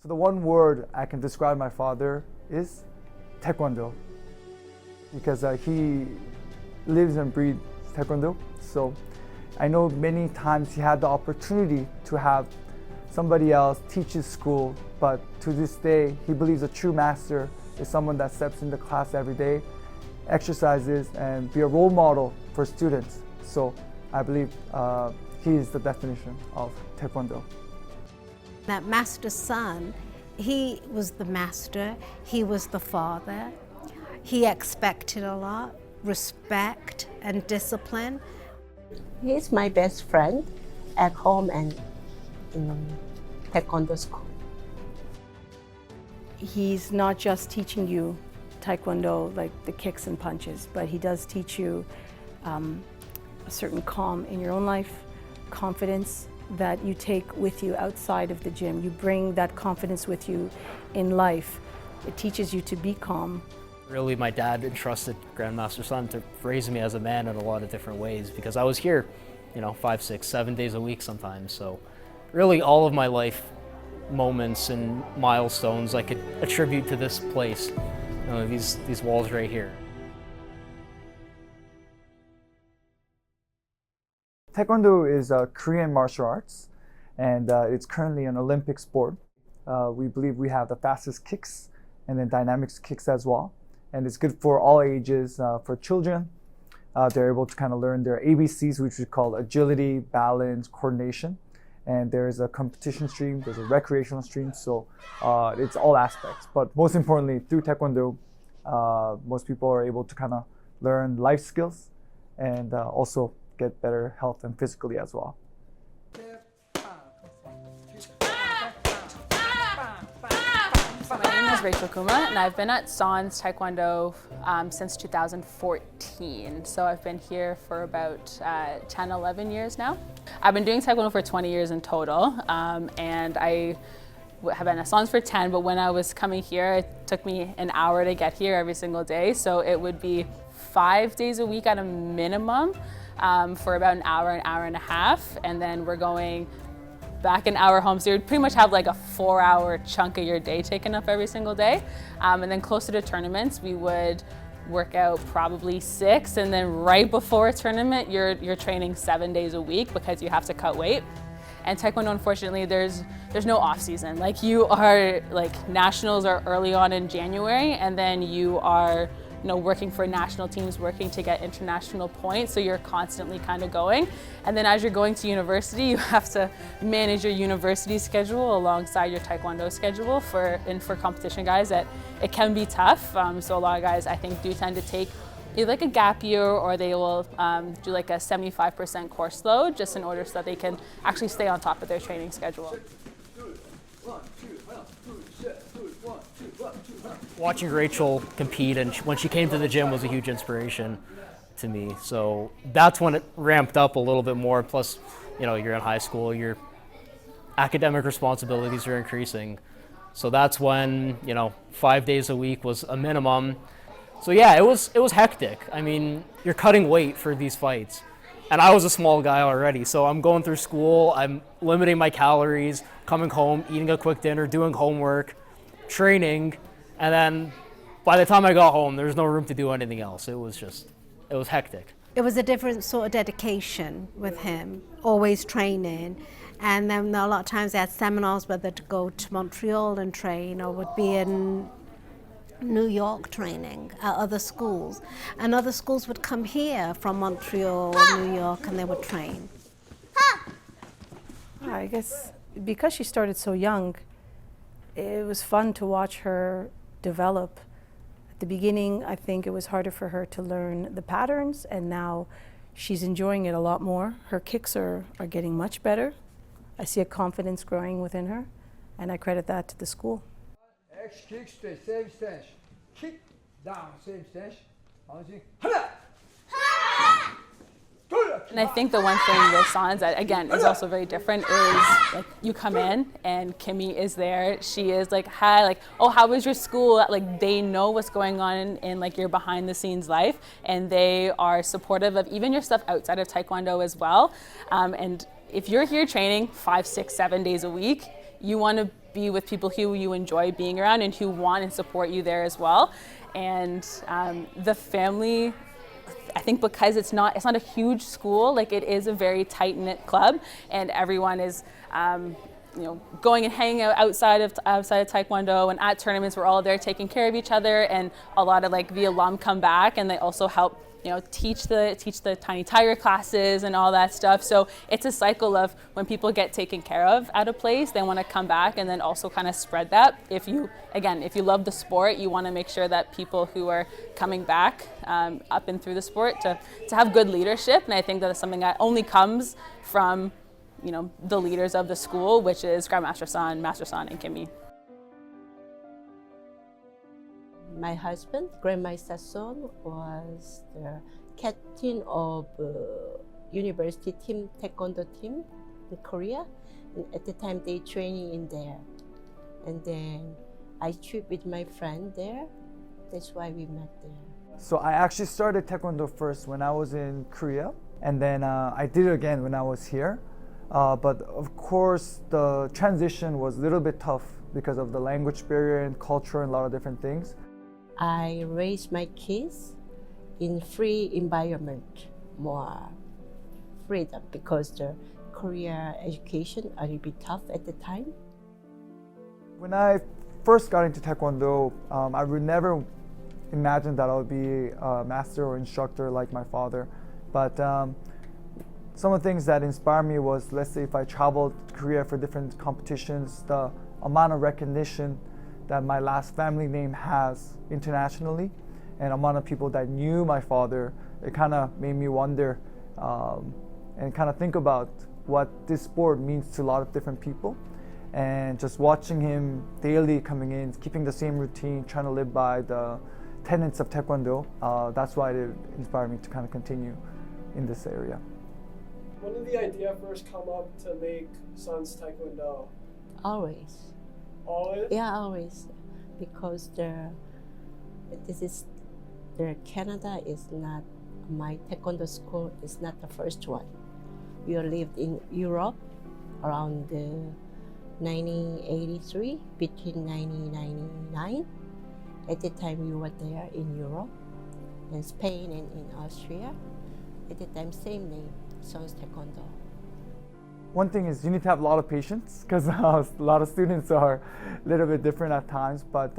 So the one word I can describe my father is Taekwondo, because he lives and breathes Taekwondo. So I know many times he had the opportunity to have somebody else teach his school, but to this day, he believes a true master is someone that steps into class every day, exercises, and be a role model for students. So I believe he is the definition of Taekwondo. That master's son, he was the master, he was the father. He expected a lot, respect and discipline. He's my best friend at home and in Taekwondo school. He's not just teaching you Taekwondo, like the kicks and punches, but he does teach you a certain calm in your own life, confidence that you take with you outside of the gym. You bring that confidence with you in life. It teaches you to be calm. Really, my dad entrusted Grandmaster Son to raise me as a man in a lot of different ways, because I was here, 5, 6, 7 days a week sometimes. So really all of my life moments and milestones I could attribute to this place, these walls right here. Taekwondo is a Korean martial arts, and it's currently an Olympic sport. We believe we have the fastest kicks and then dynamics kicks as well. And it's good for all ages. For children, they're able to kind of learn their ABCs, which we call agility, balance, coordination. And there's a competition stream, there's a recreational stream, so it's all aspects. But most importantly, through Taekwondo, most people are able to kind of learn life skills and also get better health and physically as well. My name is Rachel Kuma, and I've been at Son's Taekwondo since 2014. So I've been here for about 10, 11 years now. I've been doing Taekwondo for 20 years in total, and I have been at Son's for 10, but when I was coming here, it took me an hour to get here every single day. So it would be 5 days a week at a minimum for about an hour and a half, and then we're going back an hour home, so you'd pretty much have like a 4-hour chunk of your day taken up every single day. And then closer to tournaments, we would work out probably 6, and then right before a tournament, you're training 7 days a week because you have to cut weight. And Taekwondo, unfortunately, there's no off season. Like nationals are early on in January, and then you are working for national teams, working to get international points, so you're constantly kind of going. And then as you're going to university, you have to manage your university schedule alongside your Taekwondo schedule for competition guys. That it can be tough. So a lot of guys, I think, do tend to take either like a gap year, or they will do like a 75% course load, just in order so that they can actually stay on top of their training schedule. Watching Rachel compete, and when she came to the gym, was a huge inspiration to me. So that's when it ramped up a little bit more. Plus, you're in high school, your academic responsibilities are increasing. So that's when, 5 days a week was a minimum. So yeah, it was hectic. I mean, you're cutting weight for these fights. And I was a small guy already, so I'm going through school, I'm limiting my calories, coming home, eating a quick dinner, doing homework, training, and then by the time I got home, there was no room to do anything else. It was hectic. It was a different sort of dedication with him, always training. And then a lot of times they had seminars whether to go to Montreal and train, or would be in New York training at other schools. And other schools would come here from Montreal, New York, and they would train. I guess because she started so young, it was fun to watch her develop. At the beginning, I think it was harder for her to learn the patterns, and now she's enjoying it a lot more. Her kicks are getting much better. I see a confidence growing within her, and I credit that to the school. X kick, stay, same stance. Kick, down, same stance. And I think the one thing with Son's that, again, is also very different is, like, you come in and Kimmy is there. She is like, hi, like, oh, how was your school? Like, they know what's going on in like your behind the scenes life, and they are supportive of even your stuff outside of Taekwondo as well. And if you're here training 5, 6, 7 days a week, you want to be with people who you enjoy being around and who want and support you there as well. And the family, I think because it's not a huge school, like it is a very tight-knit club, and everyone is going and hanging out outside of Taekwondo, and at tournaments we're all there taking care of each other, and a lot of like the alum come back and they also help teach the tiny tiger classes and all that stuff. So it's a cycle of when people get taken care of at a place, they want to come back and then also kind of spread that. If you love the sport, you want to make sure that people who are coming back up and through the sport to have good leadership. And I think that is something that only comes from the leaders of the school, which is Grandmaster Son, Master Son, and Kimmy. My husband, Grandmaster Son, was the captain of university team, Taekwondo team in Korea. And at the time, they training in there. And then I trip with my friend there. That's why we met there. So I actually started Taekwondo first when I was in Korea, and then I did it again when I was here. But of course, the transition was a little bit tough because of the language barrier and culture and a lot of different things. I raised my kids in free environment, more freedom, because the Korea education a little bit tough at the time. When I first got into Taekwondo, I would never imagine that I would be a master or instructor like my father. But some of the things that inspired me was, let's say if I traveled to Korea for different competitions, the amount of recognition that my last family name has internationally, and amount of people that knew my father, it kind of made me wonder and kind of think about what this sport means to a lot of different people. And just watching him daily coming in, keeping the same routine, trying to live by the tenets of Taekwondo, that's why it inspired me to kind of continue in this area. When did the idea first come up to make Son's Taekwondo? Always. Always? Yeah, always. Because Canada is not, my Taekwondo school is not the first one. We lived in Europe around 1983, between 1999. At the time we were there in Europe, in Spain and in Austria. At the time, same name, Son's Taekwondo. One thing is you need to have a lot of patience because a lot of students are a little bit different at times, but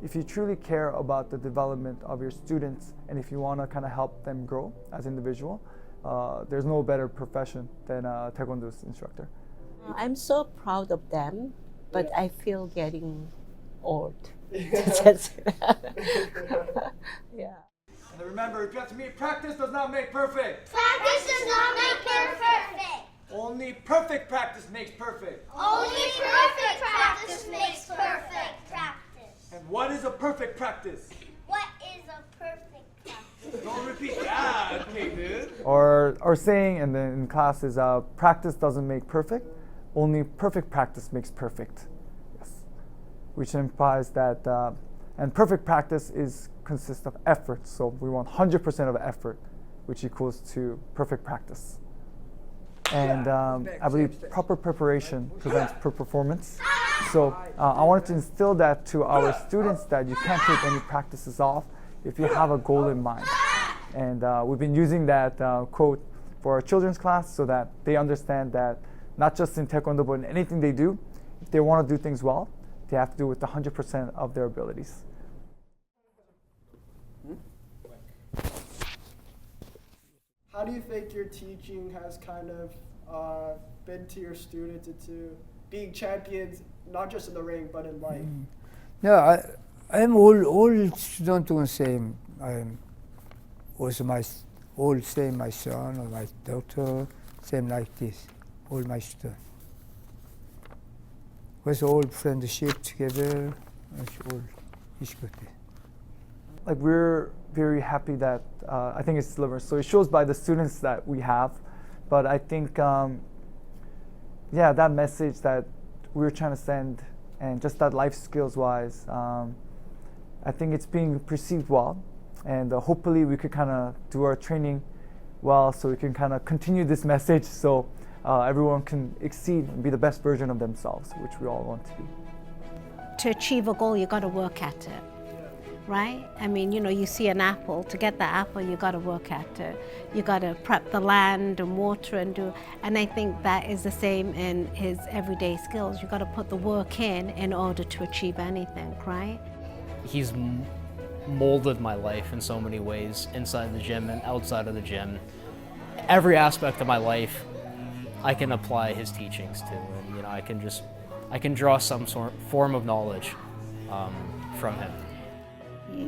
if you truly care about the development of your students and if you want to kind of help them grow as an individual, there's no better profession than a Taekwondo instructor. I'm so proud of them, but I feel getting old. That's it. Yeah. And remember, if you have to meet, practice does not make perfect. Practice does not make perfect. Only perfect practice makes perfect. Only perfect practice makes perfect practice. And what is a perfect practice? What is a perfect practice? Don't repeat that, okay, dude. Or saying, and then in class is practice doesn't make perfect. Only perfect practice makes perfect. Yes, which implies that, and perfect practice consists of effort. So we want 100% of effort, which equals to perfect practice. And I believe proper preparation prevents poor performance. So I wanted to instill that to our students that you can't take any practices off if you have a goal in mind. And we've been using that quote for our children's class so that they understand that not just in Taekwondo, but in anything they do, if they want to do things well, they have to do it with 100% of their abilities. How do you think your teaching has kind of been to your students into being champions, not just in the ring, but in life? Yeah, I'm all students doing same. I'm also all same, my son or my daughter, same like this, all my students. Was all friendship together, all is good. Like we're very happy that I think it's delivered. So it shows by the students that we have, but I think that message that we're trying to send, and just that life skills wise, I think it's being perceived well, and hopefully we could kind of do our training well, so we can kind of continue this message. So everyone can exceed and be the best version of themselves, which we all want to be. To achieve a goal, you got to work at it, right? I mean, you know, you see an apple. To get that apple, you got to work at it. You got to prep the land and water and do. And I think that is the same in his everyday skills. You got to put the work in order to achieve anything, right? He's molded my life in so many ways, inside the gym and outside of the gym. Every aspect of my life, I can apply his teachings to, and you know, I can draw some form of knowledge from him.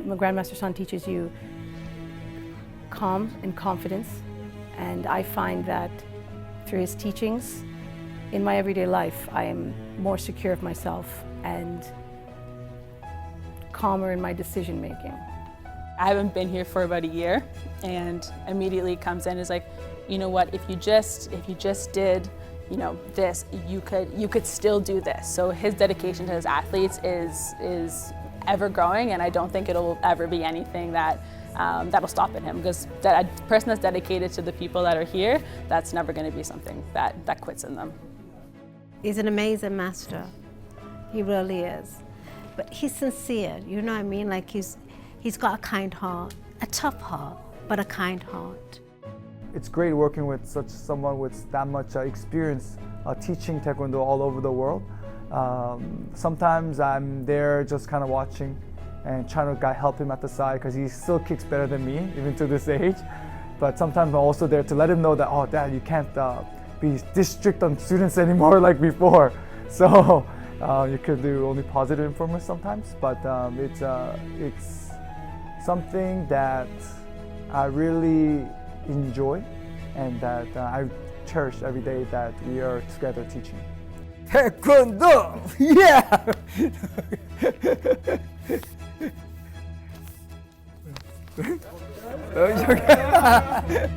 My Grandmaster Son teaches you calm and confidence, and I find that through his teachings, in my everyday life, I am more secure of myself and calmer in my decision making. I haven't been here for about a year, and immediately comes in and is like, you know what, if you just did, you know, this, you could still do this. So his dedication to his athletes is ever growing, and I don't think it'll ever be anything that that'll stop at him, because that a person that's dedicated to the people that are here, that's never going to be something that quits in them. He's an amazing master. He really is. But he's sincere, you know what I mean? Like he's got a kind heart, a tough heart, but a kind heart. It's great working with someone with that much experience teaching Taekwondo all over the world. Sometimes I'm there just kind of watching and trying to help him at the side, because he still kicks better than me, even to this age. But sometimes I'm also there to let him know that, oh, Dad, you can't be this strict on students anymore like before. So you could do only positive improvements sometimes, but it's something that I really enjoy and that I cherish every day that we are together teaching. Taekwondo! Yeah! Okay.